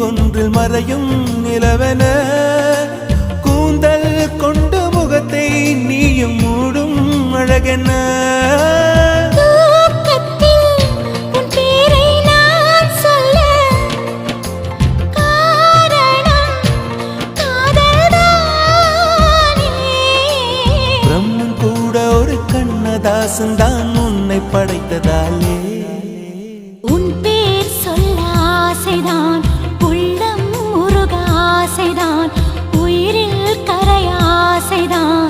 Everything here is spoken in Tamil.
ஒன்றில் மறையும் நிலவென கூந்தல் கொண்டு முகத்தை நீயும் மூடும் அழகென்ன தாசன்தான் உன்னை படைத்ததாலே உன் பேர் சொல்ல ஆசைதான் உள்ளம் முருக ஆசைதான் உயிரில் கரைய ஆசைதான்